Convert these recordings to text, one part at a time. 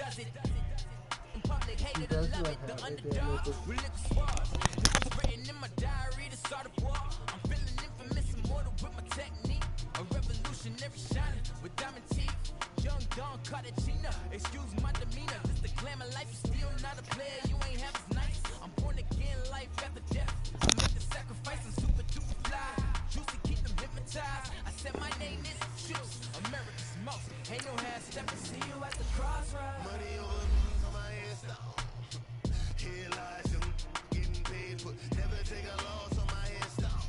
does it. In public, hated or love it, the underdog. With liquor swabs. Written in my diary to start a war. I'm feeling infamous, immortal with my technique. A revolutionary shining with diamond teeth. Young Don Cartagena, excuse my demeanor. This the glamour life, you still not a player, you ain't half as nice. I'm born again, life after death. I make the sacrifice, I'm super duper fly. Juicy, keep them hypnotized. I said my name is Juice, America's most. Ain't no half step, see you at the crossroads. Money over me, on my headstone. Here lies young, getting paid for. Never take a loss on my headstone.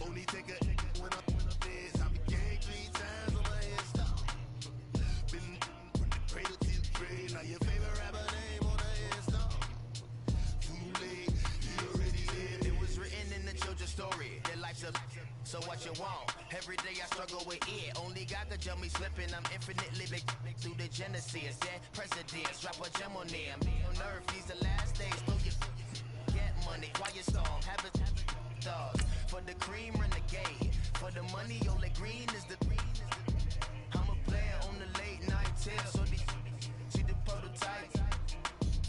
Only take a when I'm dead. I be gang 3 times on my headstone. Been from the cradle to the grave. Now your favorite rapper name on the headstone. Too late, he already dead. It was written in the children's story. Their life's a so what you want? Every day I struggle with it. Only God could jump me slipping. I'm infinitely big through the genesis. Dead presidents, drop a gem on them. On earth, these the last days. Blow your get money, quiet storm. Have it dogs. For the cream, renegade. For the money, Ole Green is the. I'm a player on the late night till. So these see the prototype.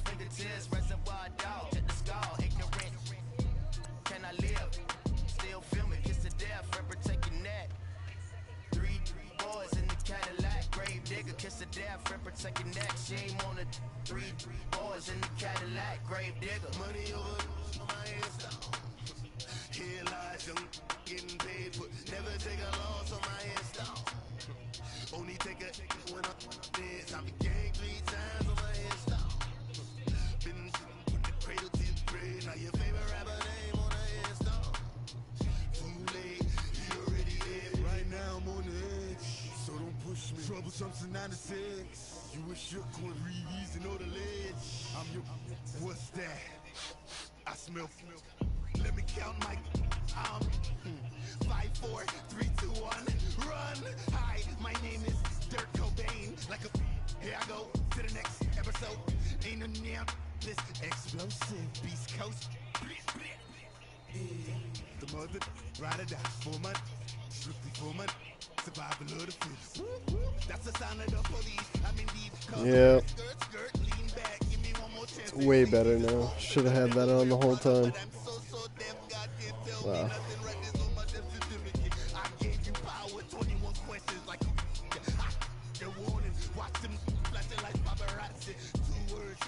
Fingertips, reservoir dog. Check the skull, ignorant. Can I live? Still filming, kiss to death, forever taking that. 3 boys in the Cadillac, grave digger, kiss to death, forever taking that. Shame on the 3 boys in the Cadillac, grave digger. Money over on my headstone. Here lies young, getting paid for. Never take a loss on my headstone. Only take a when I'm dead. I be gang 3 times on my headstone. Been from the cradle to the grave. Now your favorite rapper name on the headstone. Too late, he already dead. Right now I'm on the edge, so don't push me. Troublesome to 96. You wish you could reason on the ledge. I'm your. What's that? I smell. Let me count my. 5, 4, 3, 2, 1. Run. Hi, my name is Dirk Cobain. Like a. Here I go to the next episode. Ain't no damn this explosive Beast Coast. The mother ride or die for money, strictly for money. Survival of the fittest. That's the sound of the police. I'm in deep. Yeah. Skirt, lean back. Give me one more chance. It's way better now. Should have had that on the whole time. Wow. I gave you power, 21 questions like the warning. Watch them flashing like paparazzi. 2 words.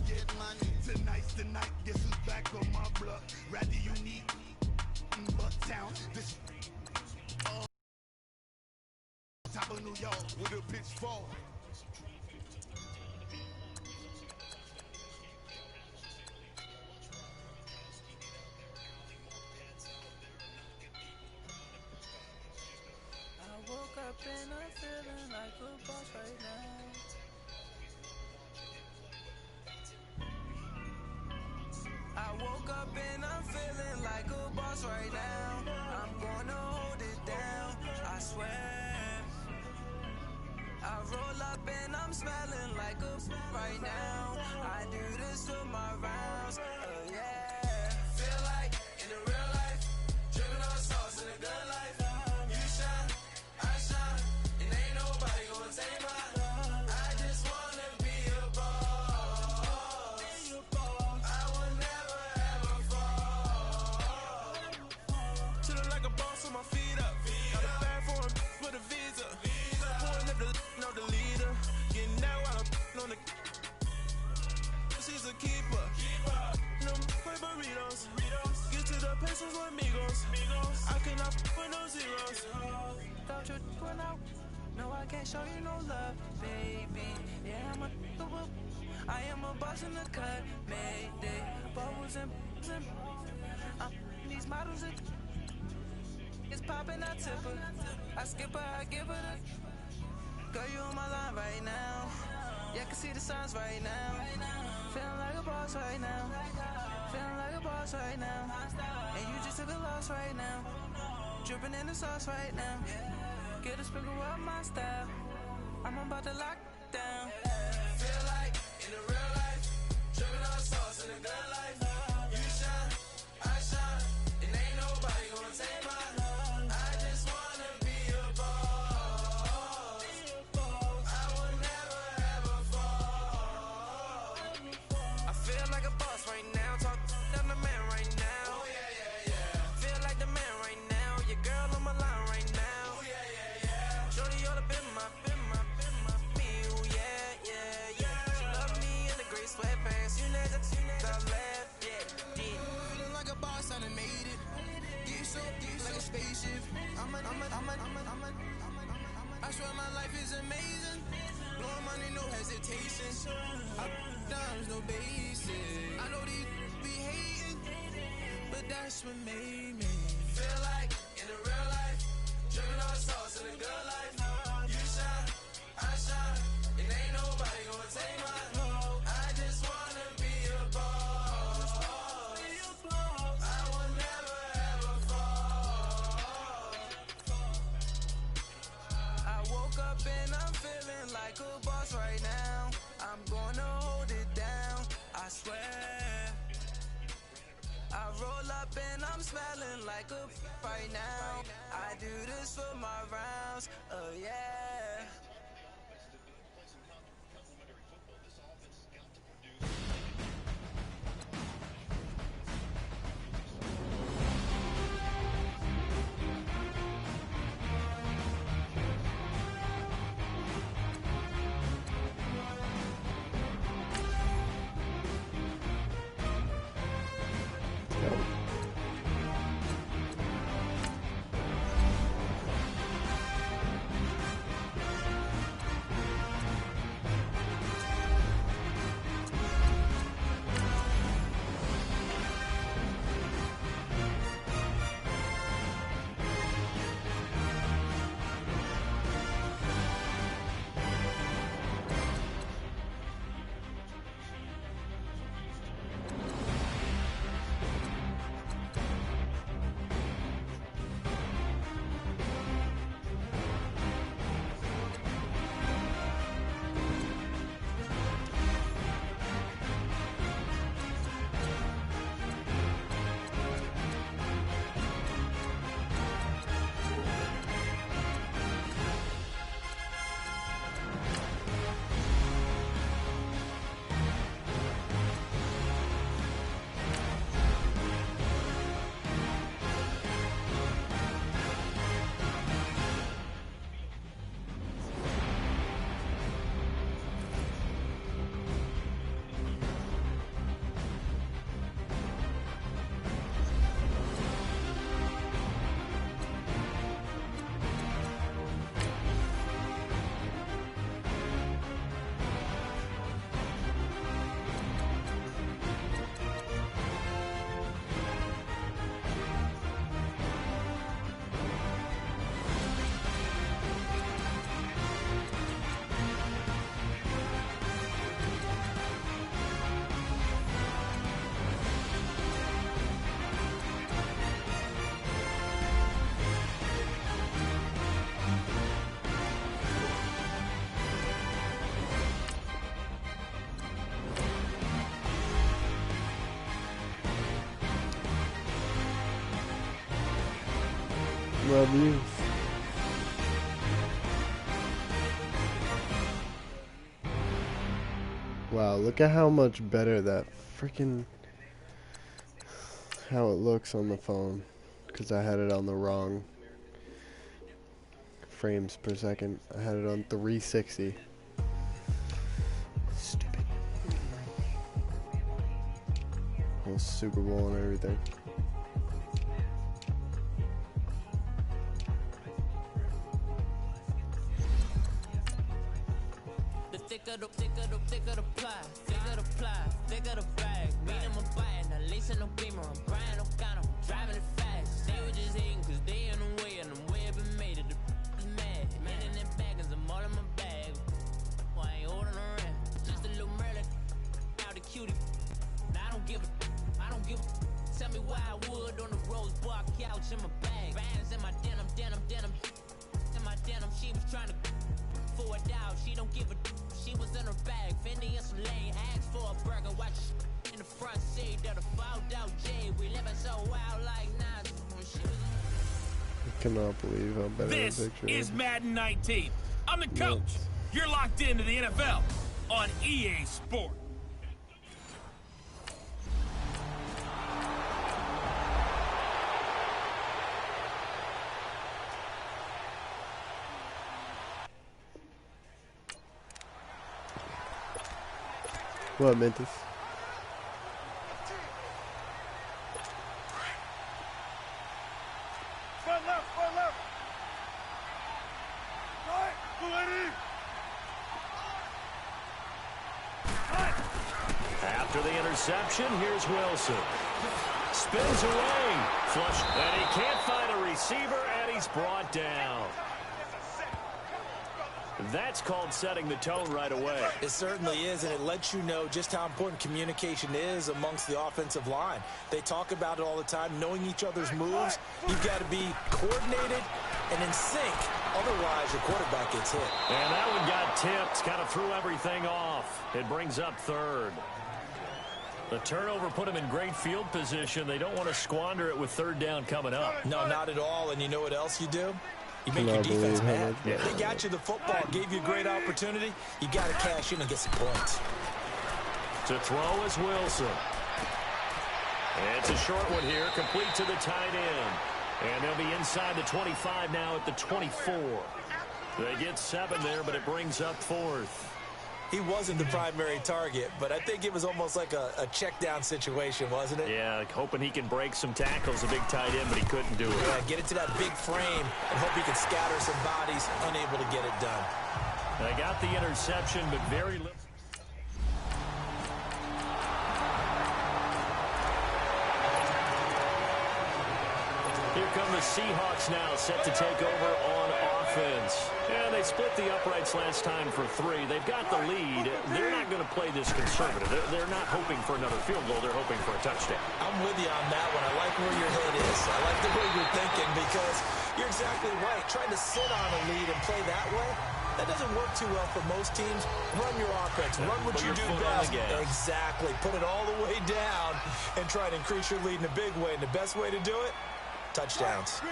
Get money. Tonight's the night. Guess who's back on my block? Rather unique. Bucktown. This top of New York with a pitchfork. I woke up and I'm feeling like a boss right now. I woke up and I'm feeling like a boss right now. I'm gonna hold it down, I swear. I roll up and I'm smelling like a right now. I do this to my rounds, yeah. Feel like in the real life, dripping on sauce in a good life. You shine, I shine, and ain't nobody gonna take mine. I just wanna be a boss. I will never ever fall. Chillin' like a boss with my feet up. Got a bag for him with a visa. Pulling up the know the leader. Getting that while I'm on the. She's a keeper. No play burritos. Get to the pesos with amigos. I cannot with no zeros. Don't you run out? No, I can't show you no love, baby. Yeah, I am a boss in the cut. Mayday. Bubbles and these models are. It's popping, I tip her. I skip her, I give her the. Girl, you on my line right now. Yeah, I can see the signs right now. Feeling like a boss right now. Feeling like a boss right now. And you just took a loss right now. Dripping in the sauce right now. Get a sprinkle of my style. I'm about to lock down. Feel like in the real life, dripping on sauce in a good life. You shine, I shine, and ain't nobody gonna take mine. I just wanna be a boss. I will never ever is amazing. Blowing money, no hesitation. I dimes, no basic. I know these be hating, but that's what made me feel like in the real life. Dripping on sauce in the good life. You shine, I shine, and ain't nobody gonna take my love. I just wanna be a boss. I will never ever fall. I woke up and I'm feeling like a boss right now. I'm gonna hold it down, I swear. I roll up and I'm smelling like a right now. I do this for my rounds, oh yeah. Love you. Wow, look at how much better that freaking how it looks on the phone, because I had it on the wrong frames per second. I had it on 360. Stupid. Whole Super Bowl and everything. Thicker the bag. Beat him a bite, now lacing no beamer. I'm Brian O'Connor, driving it fast. They were just hating cause they in the way, and I'm way up and made it. The is mad. Man in them baggins, I'm all in my bag. I ain't holding around. Just a little Merlin, out the cutie. Now I don't give a. Tell me why I would on the rose bar couch in my bag. Bands in my denim. In my denim, she was trying to for it out. She don't give a. She was in her bag, Fendi and some lane. Asked for a burger, watch in the front seat of the fouled out J. We living so wild like Nas. I cannot believe how better This the picture is Madden 19. I'm the coach. You're locked into the NFL on EA Sport. What, Mentis? Front left. Right, 280. After the interception, here's Wilson. Spins away. Flush. And he can't find a receiver, and he's brought down. That's called setting the tone right away. It certainly is, and it lets you know just how important communication is amongst the offensive line. They talk about it all the time, knowing each other's moves. You've got to be coordinated and in sync. Otherwise, your quarterback gets hit. And that one got tipped, kind of threw everything off. It brings up third. The turnover put them in great field position. They don't want to squander it with third down coming up. No, not at all. And you know what else you do? You make your defense mad. Yeah. They got you the football, gave you a great opportunity. You got to cash in and get some points. To throw is Wilson. It's a short one here, complete to the tight end. And they'll be inside the 25 now at the 24. They get 7 there, but it brings up fourth. He wasn't the primary target, but I think it was almost like a check down situation, wasn't it? Yeah, like hoping he can break some tackles, a big tight end, but he couldn't do it. Yeah, get it to that big frame and hope he can scatter some bodies, unable to get it done. They got the interception, but very little. Here come the Seahawks now, set to take over on offense. And they split the uprights last time for 3. They've got the lead. They're not going to play this conservative. They're not hoping for another field goal. They're hoping for a touchdown. I'm with you on that one. I like where your head is. I like the way you're thinking because you're exactly right. Trying to sit on a lead and play that way, that doesn't work too well for most teams. Run your offense. Run what you do best. Exactly. Put it all the way down and try to increase your lead in a big way. And the best way to do it, touchdowns.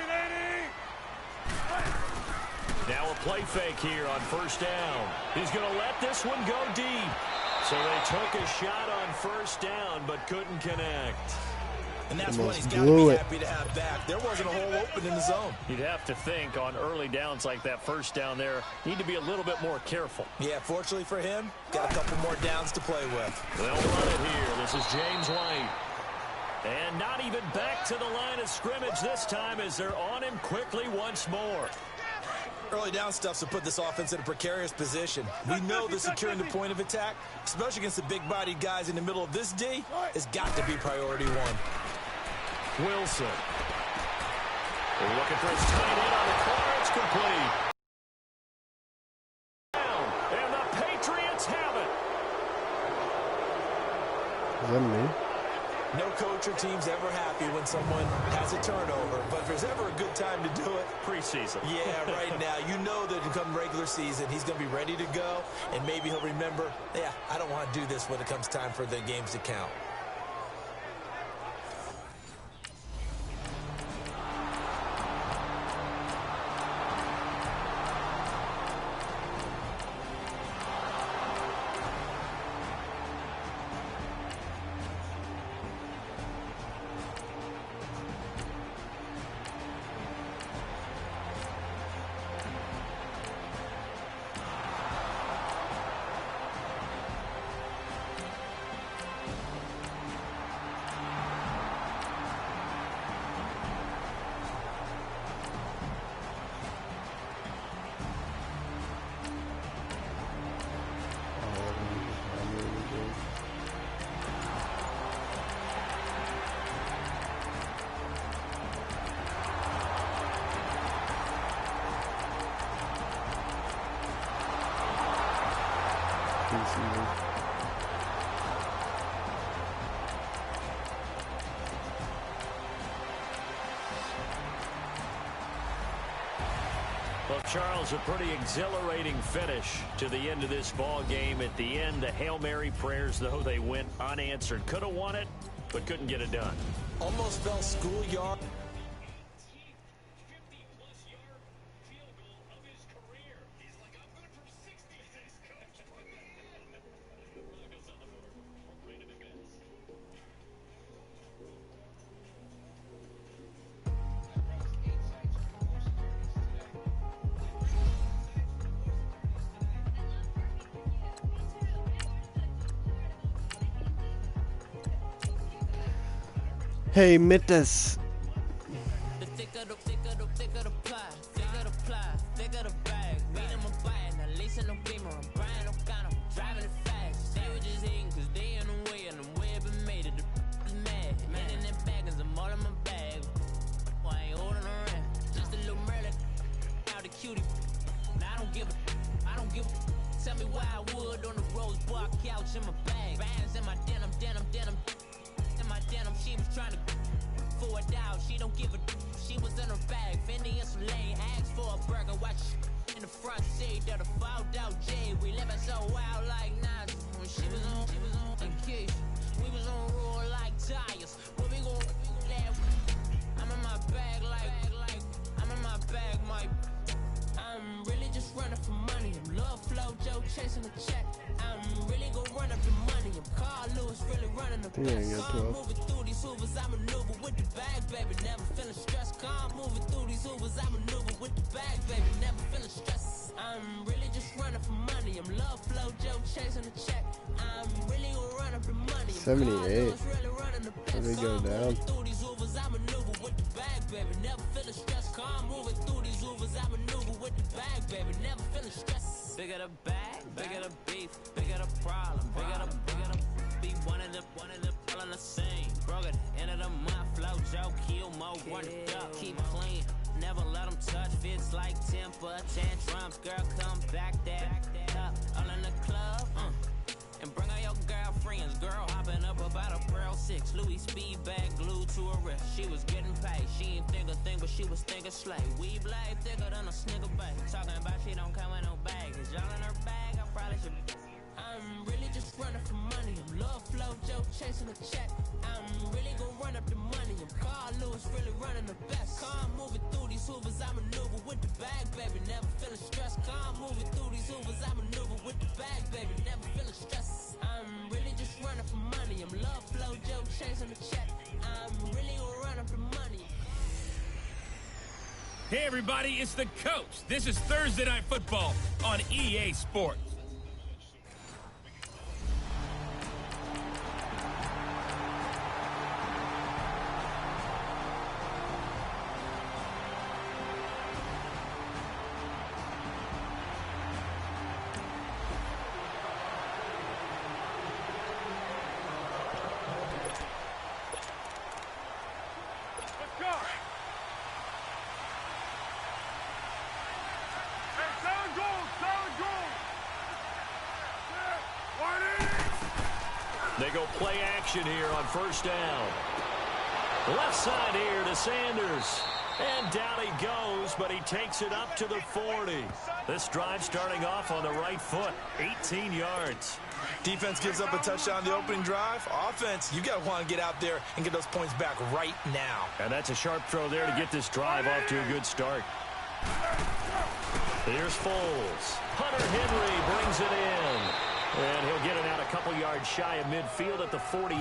Now a play fake here on first down. He's going to let this one go deep. So they took a shot on first down, but couldn't connect. And that's what he's got to be happy to have back. There wasn't a hole open in the zone. You'd have to think on early downs like that first down there, need to be a little bit more careful. Yeah, fortunately for him, got a couple more downs to play with. They'll run it here. This is James White. And not even back to the line of scrimmage this time as they're on him quickly once more. Early down stuff's to put this offense in a precarious position. We know that securing the point of attack, especially against the big-bodied guys in the middle of this D, has got to be priority one. Wilson. They're looking for his tight end on the corner. It's complete. And the Patriots have it. Is that me? No coach or team's ever happy when someone has a turnover, but if there's ever a good time to do it, preseason. Yeah, right now. You know that come regular season, he's going to be ready to go, and maybe he'll remember, yeah, I don't want to do this when it comes time for the games to count. Well, Charles, a pretty exhilarating finish to the end of this ball game. At the end, the Hail Mary prayers, though, they went unanswered. Could have won it, but couldn't get it done. Almost fell schoolyard. Hey, Mittas. The thicker the pie, thicker the ply, thicker the bag. Beat them a bite, now lacing no beamer, I'm Brian O'Connor, driving it fast. They were just hating cause they in the way and I'm tell me why I would on the rose bar couch in my bag. Bands in my denim. In my denim, she was trying to for it out. She don't give a. She was in her bag. Fendi and some lane. Asked for a burger. Watch in the front seat of the fouled out J. We living so wild like Nas. When she was on Keisha. We was on roll like tires. What we gon' let? I'm in my bag like I'm in my bag, Mike. I'm really just running for money. I'm love flow, Joe chasing the check. I'm really gonna run up the money. I'm Carl Lewis, really running the best. I'm moving through these Hoovers, I maneuver with the bag, baby. Never feeling stressed. I'm moving through these Hoovers, I maneuver with the bag, baby. Never feeling stressed. I'm really just running for money. I'm love flow, Joe chasing the check. I'm really gonna run up the money. 78. How did it go down? Never feeling stressed. I'm moving through these Hoovers, I maneuver with the bag, baby. Never feeling stressed. Bigger the bag, bigger the beef, bigger the problem, bigger the be one of the all in the same. Broke at the end of the month, flow, Joe, kill, mo, run it up, keep clean. Never let them touch, fits like temper, tantrums, girl, come back up, all in the club, and bring all your girlfriends, girl, hopping up about a Pearl 6, Louis speed bag glued to her wrist, she was getting paid, she ain't think a thing, but she was thinking slay, we blade thicker than a snigger bag, talking about she don't come with no bag, is y'all in her bag, I probably should, I'm really just running for money, I'm love flow, Joe chasing a check, I'm really gonna run up the money, I'm Carl Lewis, really running the best, I'm moving through these Hoovers, I maneuver with the bag, baby, never feeling stressed, I'm moving through these Hoovers, I maneuver with the bag, baby, never feeling stressed, I'm really just running for money, I'm love flow, Joe chasing the check, I'm really gonna run up the money. Hey everybody, it's the coach. This is Thursday Night Football on EA Sports. They go play action here on first down. Left side here to Sanders. And down he goes, but he takes it up to the 40. This drive starting off on the right foot. 18 yards. Defense gives up a touchdown the opening drive. Offense, you got to want to get out there and get those points back right now. And that's a sharp throw there to get this drive off to a good start. Here's Foles. Hunter Henry brings it in. And he'll get it out a couple yards shy of midfield at the 48.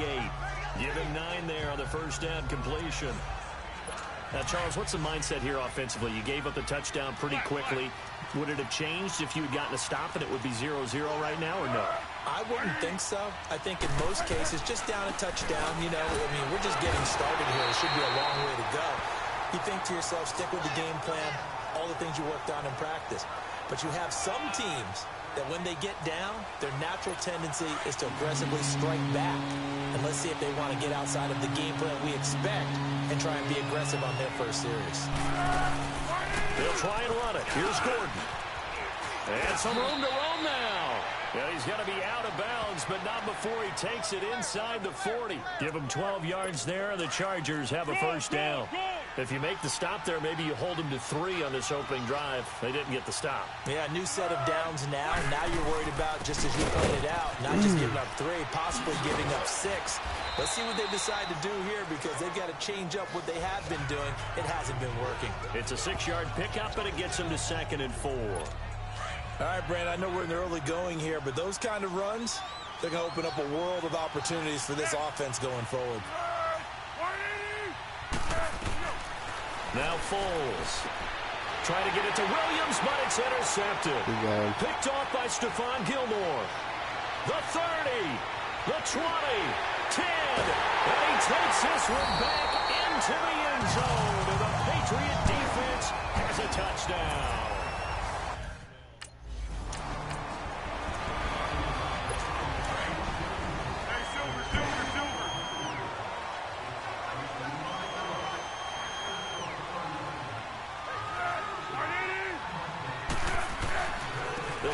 Give him 9 there on the first down completion. Now, Charles, what's the mindset here offensively? You gave up the touchdown pretty quickly. Would it have changed if you had gotten a stop and it would be 0-0 right now or no? I wouldn't think so. I think in most cases, just down a touchdown, you know, I mean, we're just getting started here. It should be a long way to go. You think to yourself, stick with the game plan, all the things you worked on in practice. But you have some teams that when they get down, their natural tendency is to aggressively strike back. And let's see if they want to get outside of the game plan we expect and try and be aggressive on their first series. They'll try and run it. Here's Gordon. And some room to roam now. Yeah, he's going to be out of bounds, but not before he takes it inside the 40. Give him 12 yards there, and the Chargers have a first down. If you make the stop there, maybe you hold them to 3 on this opening drive. They didn't get the stop. Yeah, new set of downs now. Now you're worried about, just as you pointed out, not just giving up 3, possibly giving up 6. Let's see what they decide to do here because they've got to change up what they have been doing. It hasn't been working. It's a 6-yard pickup, and it gets them to 2nd and 4. All right, Brand, I know we're in the early going here, but those kind of runs, they're going to open up a world of opportunities for this offense going forward. Now Foles. Trying to get it to Williams, but it's intercepted. Picked off by Stephon Gilmore. The 30, the 20, 10, and he takes this one back into the end zone, and the Patriot defense has a touchdown.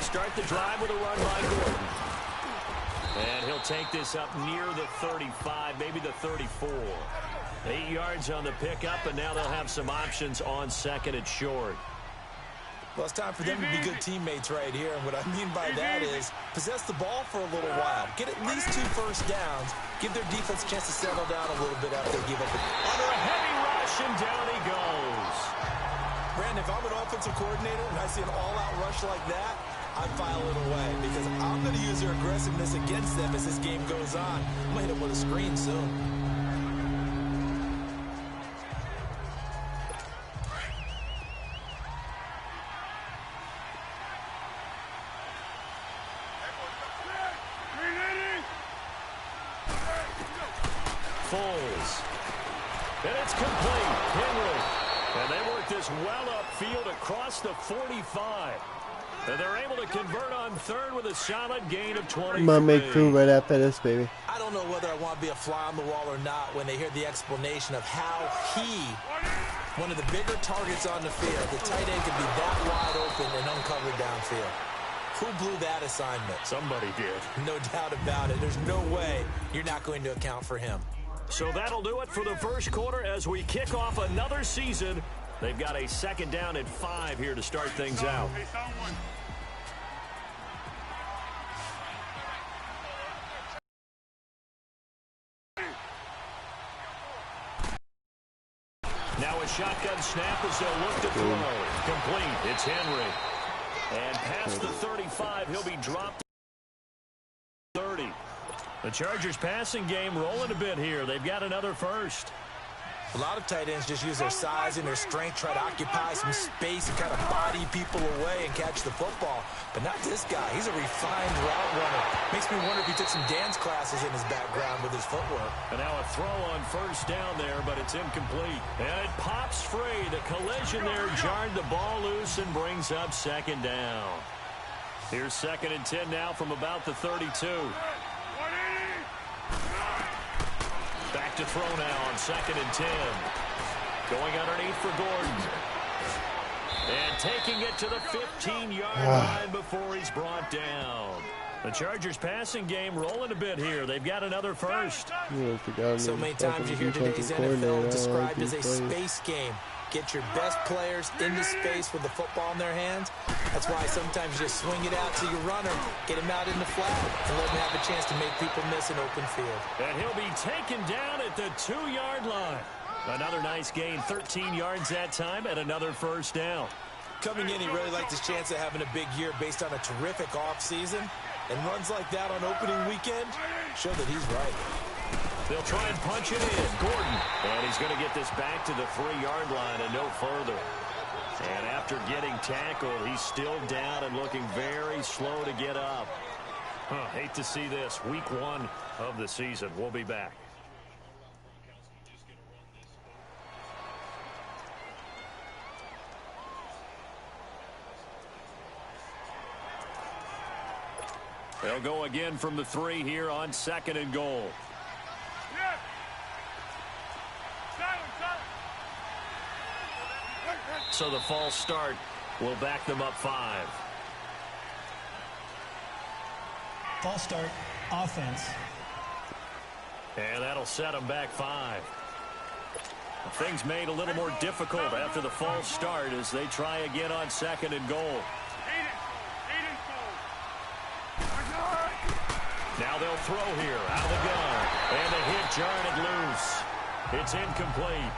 start the drive with a run by Gordon. And he'll take this up near the 35, maybe the 34. 8 yards on the pickup, and now they'll have some options on second and short. Well, it's time for them to be good teammates right here. And what I mean by that is possess the ball for a little while. Get at least 2 first downs. Give their defense a chance to settle down a little bit after they give up. Under a heavy rush, and down he goes. Brandon, if I'm an offensive coordinator and I see an all-out rush like that, I file it away because I'm going to use their aggressiveness against them as this game goes on. I'm going to hit them with a screen soon. Foles. And it's complete. Henry. And they work this well upfield across the 45. And they're able to convert on third with a solid gain of 20. I'm gonna make food right after this, baby. I don't know whether I want to be a fly on the wall or not when they hear the explanation of how one of the bigger targets on the field, the tight end can be that wide open and uncovered downfield. Who blew that assignment? Somebody did. No doubt about it. There's no way you're not going to account for him. So that'll do it for the first quarter as we kick off another season. They've got a second down and 5 here to start things out. Now a shotgun snap as they'll look to throw. Complete. It's Henry. And past the 35, he'll be dropped 30. The Chargers passing game rolling a bit here. They've got another first. A lot of tight ends just use their size and their strength, try to occupy some space and kind of body people away and catch the football. But not this guy. He's a refined route runner. Makes me wonder if he took some dance classes in his background with his footwork. And now a throw on first down there, but it's incomplete. And it pops free. The collision there jarred the ball loose and brings up second down. Here's second and 10 now from about the 32. Back to throw now on second and 10. Going underneath for Gordon. And taking it to the 15-yard line before he's brought down. The Chargers passing game rolling a bit here. They've got another first. So many times you hear today's NFL described as a space game. Get your best players into space with the football in their hands. That's why sometimes you just swing it out to your runner, get him out in the flat, and let him have a chance to make people miss an open field. And he'll be taken down at the 2-yard line. Another nice gain, 13 yards that time, and another first down. Coming in, he really liked his chance of having a big year based on a terrific offseason. And runs like that on opening weekend show that he's right. They'll try and punch it in. Gordon. And he's going to get this back to the 3-yard line and no further. And after getting tackled, he's still down and looking very slow to get up. Hate to see this. Week 1 of the season. We'll be back. They'll go again from the 3 here on second and goal. So the false start will back them up 5. False start, offense. And that'll set them back 5. Things made a little more difficult after the false start as they try again on second and goal. Now they'll throw here out of the gun. And the hit jarred it loose. It's incomplete.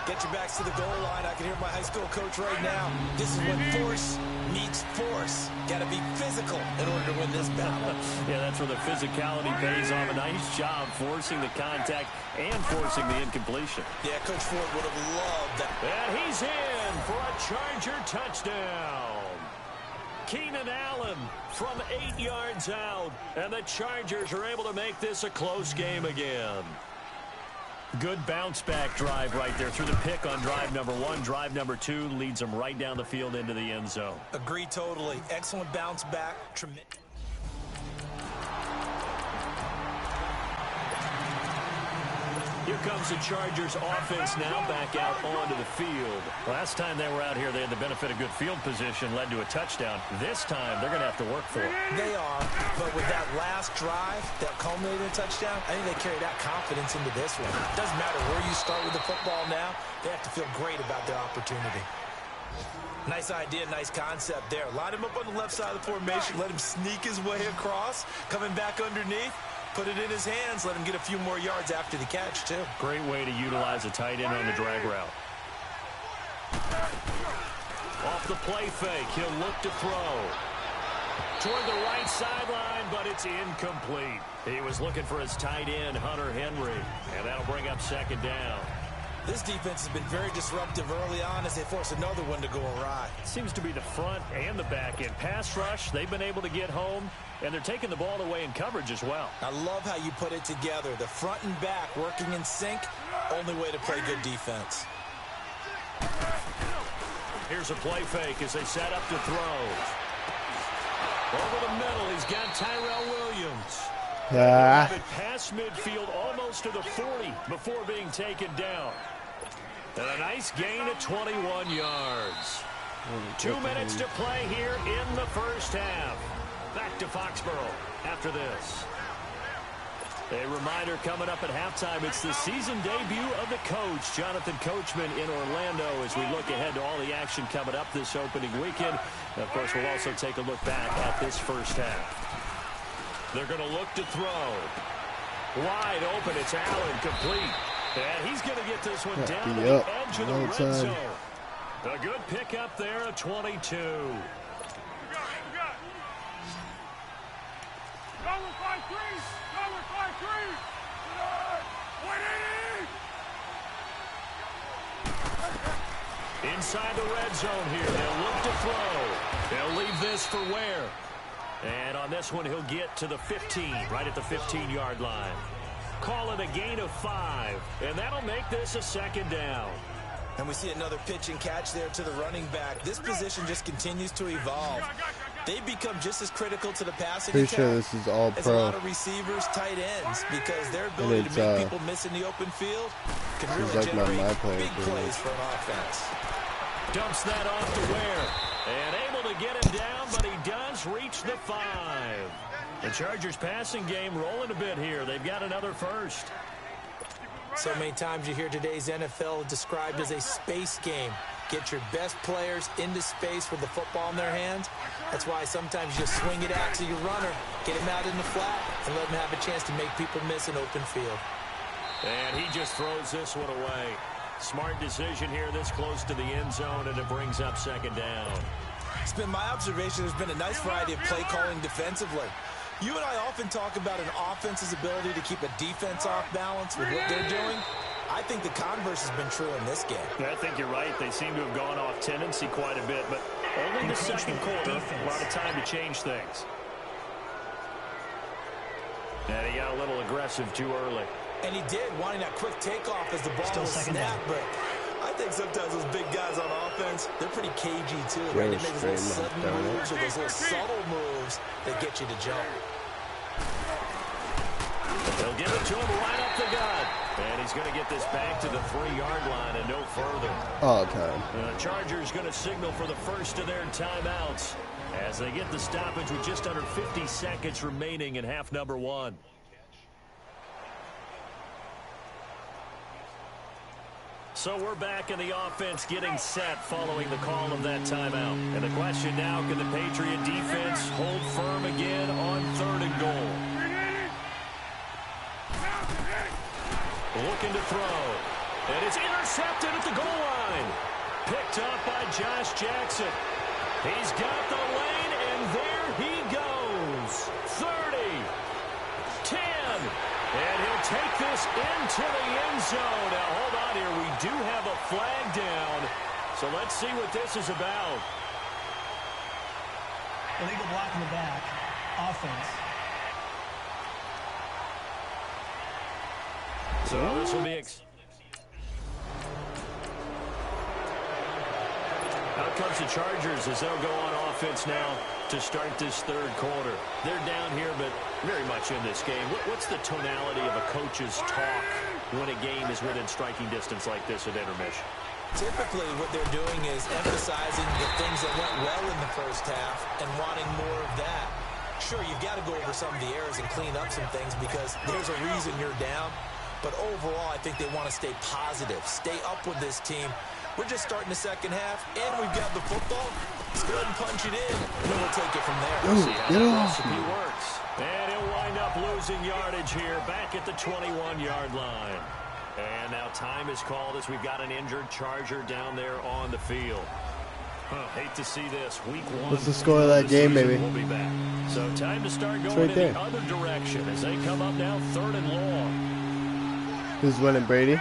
Get your backs to the goal line. I can hear my high school coach right now. This is when force meets force. Got to be physical in order to win this battle. Yeah, that's where the physicality pays off. A nice job forcing the contact and forcing the incompletion. Yeah, Coach Ford would have loved that. And he's in for a Charger touchdown. Keenan Allen from 8 yards out. And the Chargers are able to make this a close game again. Good bounce-back drive right there through the pick on drive number 1. Drive number 2 leads them right down the field into the end zone. Agree totally. Excellent bounce-back. Here comes the Chargers offense now back out onto the field. Last time they were out here, they had the benefit of good field position, led to a touchdown. This time, they're going to have to work for it. They are, but with that last drive that culminated in a touchdown, I think they carry that confidence into this one. It doesn't matter where you start with the football now. They have to feel great about their opportunity. Nice idea, nice concept there. Line him up on the left side of the formation. Let him sneak his way across. Coming back underneath. Put it in his hands. Let him get a few more yards after the catch, too. Great way to utilize a tight end on the drag route. Off the play fake. He'll look to throw. Toward the right sideline, but it's incomplete. He was looking for his tight end, Hunter Henry. And that'll bring up second down. This defense has been very disruptive early on as they force another one to go awry. Seems to be the front and the back end. Pass rush, they've been able to get home, and they're taking the ball away in coverage as well. I love how you put it together. The front and back working in sync, only way to play good defense. Here's a play fake as they set up to throw. Over the middle, he's got Tyrell Williams. Past midfield almost to the 40 before being taken down. And a nice gain of 21 yards. 2 minutes to play here in the first half. Back to Foxborough after this. A reminder coming up at halftime, it's the season debut of the coach, Jonathan Coachman, in Orlando, as we look ahead to all the action coming up this opening weekend. And of course, we'll also take a look back at this first half. They're going to look to throw. Wide open, it's Allen, complete. And he's going to get this one down to the edge of the red zone. A good pickup there, a 22. Inside the red zone here, they'll look to throw. They'll leave this for Ware. And on this one, he'll get to the 15, right at the 15-yard line. Call it a gain of 5, and that'll make this a second down. And we see another pitch and catch there to the running back. This position just continues to evolve. They become just as critical to the passing attack sure this is all as pro. a lot of receivers, tight ends, because their ability to make people miss in the open field can really like generate my big plays for an offense. Dumps that off to Ware. And able to get him down, but he does reach the 5. The Chargers passing game rolling a bit here. They've got another first. So many times you hear today's NFL described as a space game. Get your best players into space with the football in their hands. That's why sometimes you just swing it out to your runner, get him out in the flat, and let him have a chance to make people miss an open field. And he just throws this one away. Smart decision here this close to the end zone, and it brings up second down. It's been my observation there's been a nice variety of play calling defensively. You and I often talk about an offense's ability to keep a defense off balance with what they're doing. I think the converse has been true in this game. I think you're right. They seem to have gone off tendency quite a bit, but only the second quarter, a lot of time to change things. And he got a little aggressive too early. And he did, wanting that quick takeoff as the ball was snapped, but I think sometimes those big guys on offense, they're pretty cagey too, right? They make those little sudden moves or those little subtle moves that get you to jump. They'll give it to him right up the gut. And he's going to get this back to the 3-yard line and no further. All time. The Chargers going to signal for the first of their timeouts as they get the stoppage with just under 50 seconds remaining in half number 1. So we're back in the offense getting set following the call of that timeout. And the question now, can the Patriot defense hold firm again on 3rd and goal? Looking to throw. And it's intercepted at the goal line. Picked up by Josh Jackson. He's got the lane, and there he goes. 30. 10. And he'll take this into the end zone. Now, hold on here. We do have a flag down. So let's see what this is about. Illegal block in the back. Offense. So this will be... Out comes the Chargers as they'll go on offense now to start this 3rd quarter. They're down here, but very much in this game. What's the tonality of a coach's talk when a game is within striking distance like this at intermission? Typically, what they're doing is emphasizing the things that went well in the first half and wanting more of that. Sure, you've got to go over some of the errors and clean up some things because there's a reason you're down. But overall, I think they want to stay positive, stay up with this team. We're just starting the second half, and we've got the football. Let's go ahead and punch it in, and then we'll take it from there. We'll see how that recipe works. And he'll wind up losing yardage here back at the 21-yard line. And now time is called as we've got an injured Charger down there on the field. Hate to see this. Week 1. What's the score of that game, baby? We'll be back. So time to start going in the other direction as they come up now 3rd and long. Who's winning, Brady?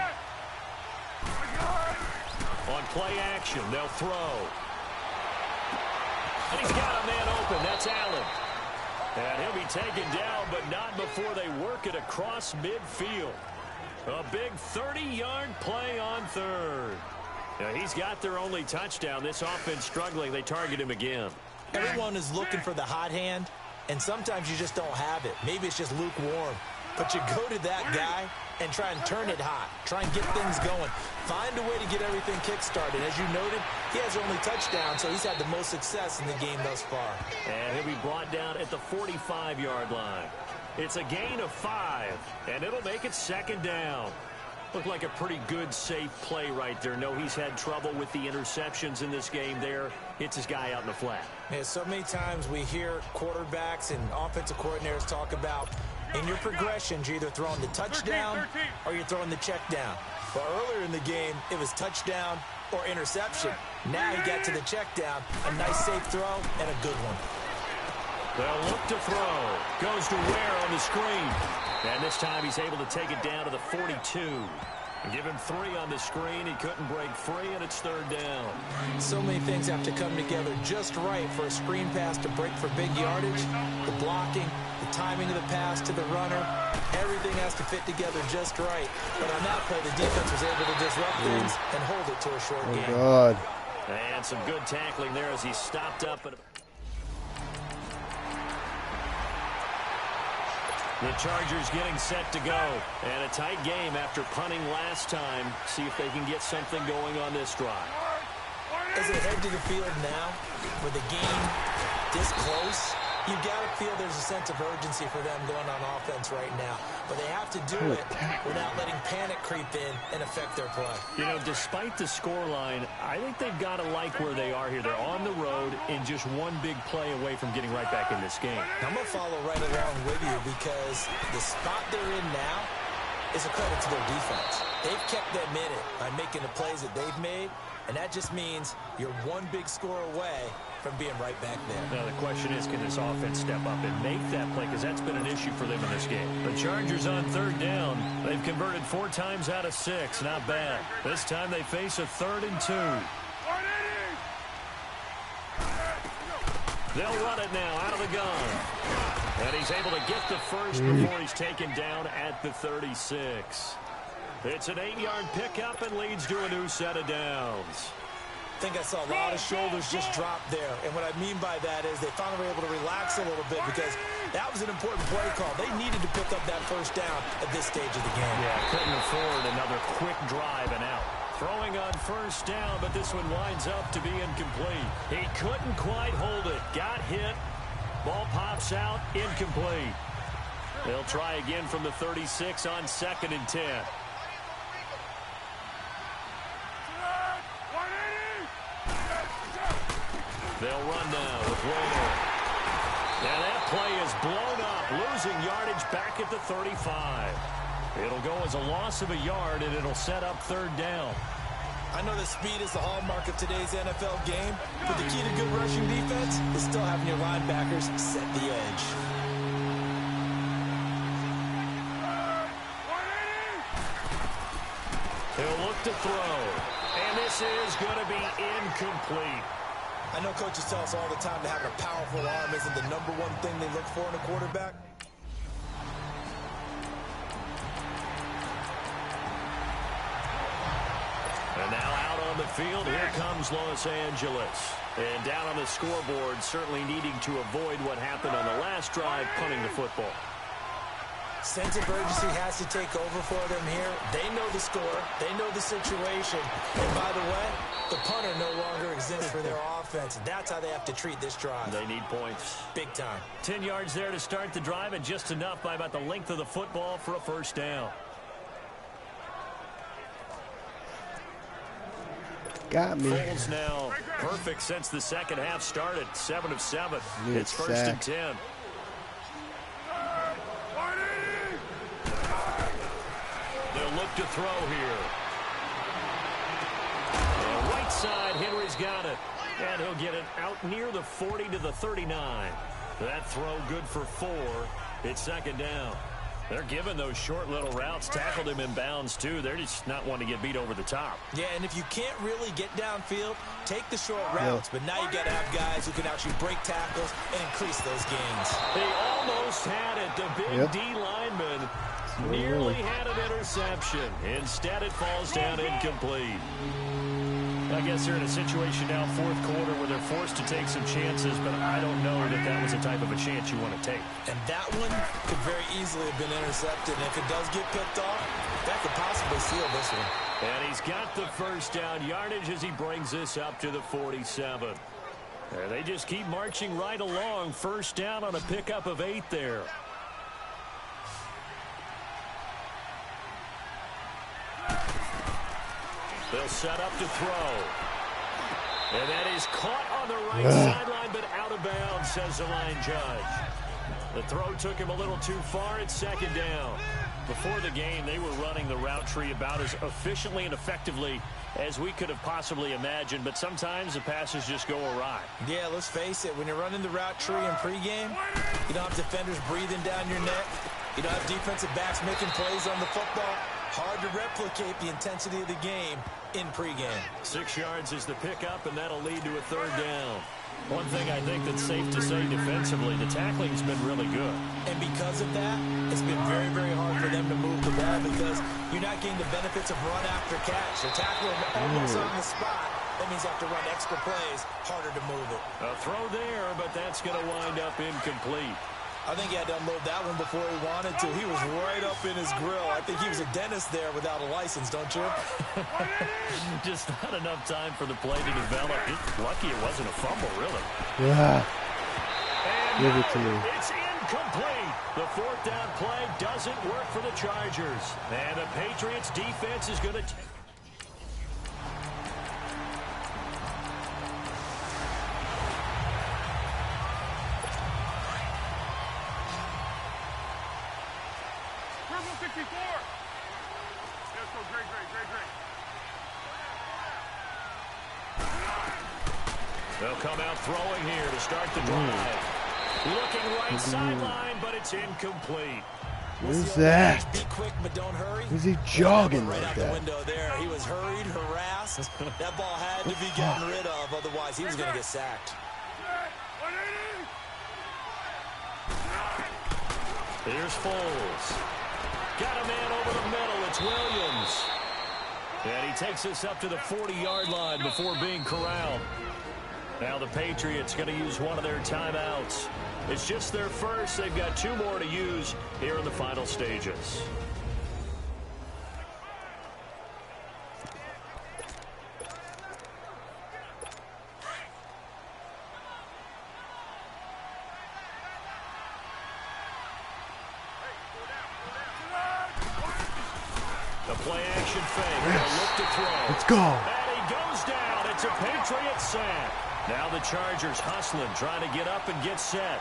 On play action, they'll throw. And he's got a man open. That's Allen. And he'll be taken down, but not before they work it across midfield. A big 30-yard play on 3rd. Now, he's got their only touchdown. This offense struggling. They target him again. Everyone is looking for the hot hand, and sometimes you just don't have it. Maybe it's just lukewarm. But you go to that guy and try and turn it hot. Try and get things going. Find a way to get everything kick-started. As you noted, he has only touchdown, so he's had the most success in the game thus far. And he'll be brought down at the 45-yard line. It's a gain of 5, and it'll make it 2nd down. Looked like a pretty good, safe play right there. No, he's had trouble with the interceptions in this game there. Hits his guy out in the flat. Yeah, so many times we hear quarterbacks and offensive coordinators talk about in your progressions, you're either throwing the touchdown or you're throwing the check down. But earlier in the game, it was touchdown or interception. Now he got to the check down, a nice safe throw and a good one. They'll look to throw. Goes to Ware on the screen. And this time he's able to take it down to the 42. And give him 3 on the screen. He couldn't break free, and it's 3rd down. So many things have to come together just right for a screen pass to break for big yardage. The blocking, the timing of the pass to the runner, everything has to fit together just right. But on that play, the defense was able to disrupt things and hold it to a short game. God. And some good tackling there as he stopped up. The Chargers getting set to go. And a tight game after punting last time. See if they can get something going on this drive. As they head to the field now, with the game this close, you've got to feel there's a sense of urgency for them going on offense right now. But they have to do it without letting panic creep in and affect their play. You know, despite the scoreline, I think they've got to like where they are here. They're on the road and just one big play away from getting right back in this game. I'm going to follow right along with you because the spot they're in now is a credit to their defense. They've kept them in it by making the plays that they've made, and that just means you're one big score away from being right back there. Now the question is, can this offense step up and make that play? Because that's been an issue for them in this game. The Chargers on 3rd down. They've converted 4 times out of 6. Not bad. This time they face a 3rd and 2. They'll run it now out of the gun. And he's able to get the first before he's taken down at the 36. It's an 8-yard pickup and leads to a new set of downs. I think I saw a lot of shoulders just drop there. And what I mean by that is they finally were able to relax a little bit because that was an important play call. They needed to pick up that first down at this stage of the game. Yeah, couldn't afford another quick drive and out. Throwing on 1st down, but this one winds up to be incomplete. He couldn't quite hold it. Got hit. Ball pops out. Incomplete. They'll try again from the 36 on 2nd and 10. They'll run now with Ware. And that play is blown up, losing yardage back at the 35. It'll go as a loss of a yard, and it'll set up 3rd down. I know that speed is the hallmark of today's NFL game, but the key to good rushing defense is still having your linebackers set the edge. He'll look to throw, and this is going to be incomplete. I know coaches tell us all the time that having a powerful arm isn't the #1 thing they look for in a quarterback. And now out on the field, here comes Los Angeles. And down on the scoreboard, certainly needing to avoid what happened on the last drive, punting the football. Sense of urgency has to take over for them here. They know the score. They know the situation. And by the way, the punter no longer exists for their offense. That's how they have to treat this drive. They need points. Big time. 10 yards there to start the drive, and just enough by about the length of the football for a first down. Got me. Foles now perfect since the second half started. 7 of 7. It's first and 10. They'll look to throw here. And right side, Henry's got it. And he'll get it out near the 40 to the 39. That throw good for 4. It's second down. They're giving those short little routes. Tackled him in bounds, too. They're just not wanting to get beat over the top. Yeah, and if you can't really get downfield, take the short routes. But now you got to have guys who can actually break tackles and increase those gains. They almost had it. The big D lineman nearly had an interception. Instead, it falls down incomplete. I guess they're in a situation now, fourth quarter, where they're forced to take some chances, but I don't know that that was the type of a chance you want to take. And that one could very easily have been intercepted. And if it does get picked off, that could possibly seal this one. And he's got the first down yardage as he brings this up to the 47. And they just keep marching right along. First down on a pickup of 8 there. They'll set up to throw. And that is caught on the right sideline, but out of bounds, says the line judge. The throw took him a little too far. It's second down. Before the game, they were running the route tree about as efficiently and effectively as we could have possibly imagined, but sometimes the passes just go awry. Yeah, let's face it. When you're running the route tree in pregame, you don't have defenders breathing down your neck. You don't have defensive backs making plays on the football. Hard to replicate the intensity of the game in pregame. 6 yards is the pickup, and that'll lead to a third down. One thing I think that's safe to say defensively, the tackling's been really good. And because of that, it's been very, very hard for them to move the ball because you're not getting the benefits of run after catch. They're tackling almost on the spot. That means you have to run extra plays, harder to move it. A throw there, but that's going to wind up incomplete. I think he had to unload that one before he wanted to. He was right up in his grill. I think he was a dentist there without a license, don't you? Just not enough time for the play to develop. Lucky it wasn't a fumble, really. Yeah. And give it to me. It's incomplete. The fourth down play doesn't work for the Chargers. And the Patriots defense is going to take. They'll come out throwing here to start the drive. Looking right sideline, but it's incomplete. Who's that? Be quick, but don't hurry. Is he jogging right like out that? the window there. He was hurried, harassed. That ball had to be gotten rid of, otherwise he was going to get sacked. Here's Foles. Got a man over the middle. It's Williams. And he takes us up to the 40-yard line before being corralled. Now the Patriots going to use one of their timeouts. It's just their first. They've got 2 more to use here in the final stages. The play action fake. Look to throw. Let's go. And he goes down. It's a Patriot sack. Now the Chargers hustling, trying to get up and get set.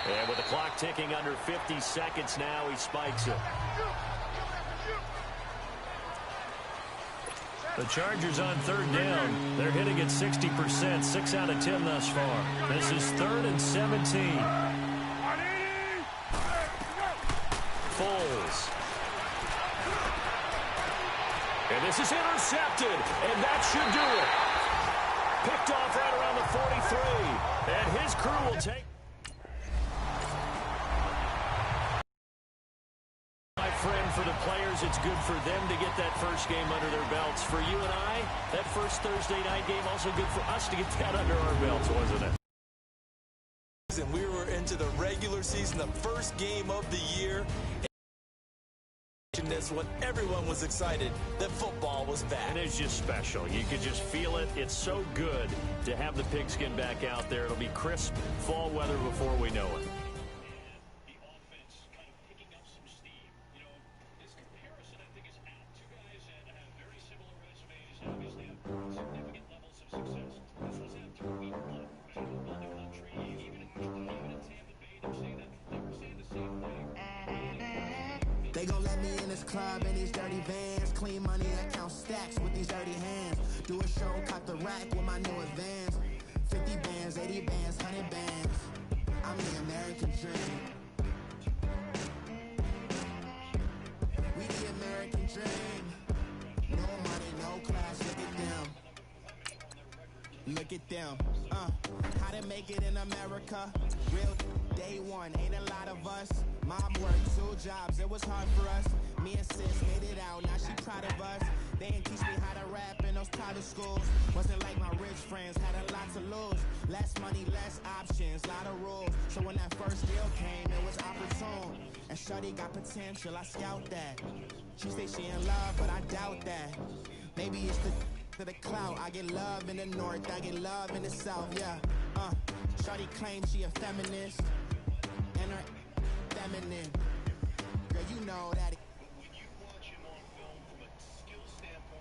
And with the clock ticking under 50 seconds now, he spikes it. The Chargers on third down. They're hitting at 60%, 6 out of 10 thus far. This is 3rd and 17. Foles. And this is intercepted, and that should do it. Picked off right around the 43, and his crew will take. My friend, for the players, it's good for them to get that first game under their belts. For you and I, that first Thursday night game, also good for us to get that under our belts, wasn't it? And we were into the regular season, the first game of the year. This when everyone was excited that football was back. And it's just special. You could just feel it. It's so good to have the pigskin back out there. It'll be crisp fall weather before we know it. They gon' let me in this club in these dirty vans. Clean money, I count stacks with these dirty hands. Do a show, cut the rack with my new advance. 50 bands, 80 bands, 100 bands. I'm the American dream. We the American dream. No money, no class, look at them. Look at them. How to make it in America. Real day one, ain't a lot of us. Mom worked 2 jobs, it was hard for us. Me and sis made it out, now she proud of us. They didn't teach me how to rap in those private schools. Wasn't like my rich friends, had a lot to lose. Less money, less options, lot of rules. So when that first deal came, it was opportune. And shorty got potential, I scout that. She say she in love, but I doubt that. Maybe it's the clout. I get love in the north, I get love in the south, yeah. Shorty claims she a feminist. And her feminine. Girl, you know that